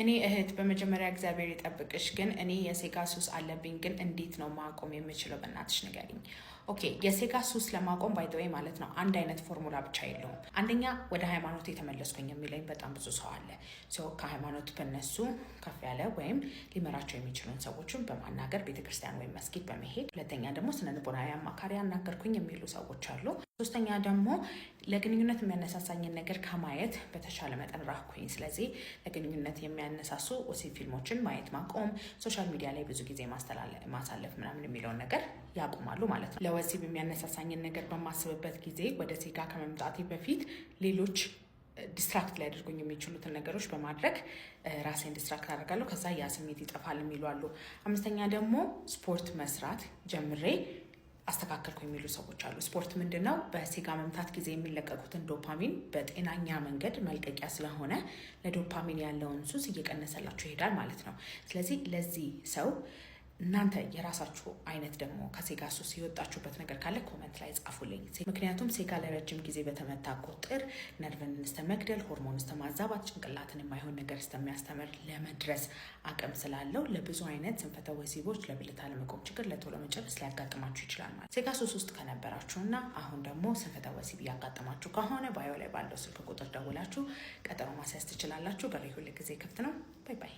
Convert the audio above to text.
እኔ እህት በመጀመሪያ እግዚአብሔር ይጠብቅሽ። ግን እኔ የሴጋ ሱስ አለብኝ። ግን እንዴት ነው ማቆም የምችለው? በእናትሽ ንገሪኝ። ኦኬ፣ የሴጋ ሱስ ለማቆም ባይተወይ ማለት ነው አንድ አይነት ፎርሙላ ብቻ የለውም። አንደኛ ወደ ሃይማኖት የተመለስኩኝ የሚለኝ በጣም ብዙ ሰው አለ። ከሃይማኖት በነሱ ከፍ ያለ ወይም ሊመራቸው የሚችሉን ሰዎችን በማናገር ቤተክርስቲያን ወይም መስጊድ በመሄድ፣ ሁለተኛ ደግሞ ስነ ልቦናዊ አማካሪ ያናገርኩኝ የሚሉ ሰዎች አሉ። ሶስተኛ ደግሞ ለግንኙነት የሚያነሳሳኝን ነገር ከማየት በተሻለ መጠን ራኩኝ። ስለዚህ ለግንኙነት የሚያነሳሱ ወሲብ ፊልሞችን ማየት ማቆም፣ ሶሻል ሚዲያ ላይ ብዙ ጊዜ ማሳለፍ ምናምን የሚለውን ነገር ያቆማሉ ማለት ነው። ለወሲብ የሚያነሳሳኝን ነገር በማስብበት ጊዜ ወደ ሴጋ ከመምጣቴ በፊት ሌሎች ዲስትራክት ሊያደርጉኝ የሚችሉትን ነገሮች በማድረግ ራሴን ዲስትራክት አደርጋለሁ። ከዛ ያ ስሜት ይጠፋል የሚሉ አሉ። አምስተኛ ደግሞ ስፖርት መስራት ጀምሬ አስተካከልኩ የሚሉ ሰዎች አሉ። ስፖርት ምንድነው? በሴጋ መምታት ጊዜ የሚለቀቁትን ዶፓሚን በጤናኛ መንገድ መልቀቂያ ስለሆነ ለዶፓሚን ያለውን ሱስ እየቀነሰላችሁ ይሄዳል ማለት ነው። ስለዚህ ለዚህ ሰው እናንተ የራሳችሁ አይነት ደግሞ ከሴጋ ሱስ የወጣችሁበት ነገር ካለ ኮመንት ላይ ጻፉልኝ። ምክንያቱም ሴጋ ለረጅም ጊዜ በተመታ ቁጥር ነርቭን እስከ መግደል፣ ሆርሞን እስከ ማዛባት፣ ጭንቅላትን የማይሆን ነገር እስከሚያስተምር ለመድረስ አቅም ስላለው ለብዙ አይነት ስንፈተ ወሲቦች፣ ለብልት አለመቆም ችግር፣ ለቶሎ መጨረስ ሊያጋጥማችሁ ይችላል ማለት። ሴጋ ሱስ ውስጥ ከነበራችሁና አሁን ደግሞ ስንፈተ ወሲብ እያጋጠማችሁ ከሆነ ባዮ ላይ ባለው ስልክ ቁጥር ደውላችሁ ቀጠሮ ማስያዝ ትችላላችሁ። በሬ ሁል ጊዜ ክፍት ነው። ባይ ባይ።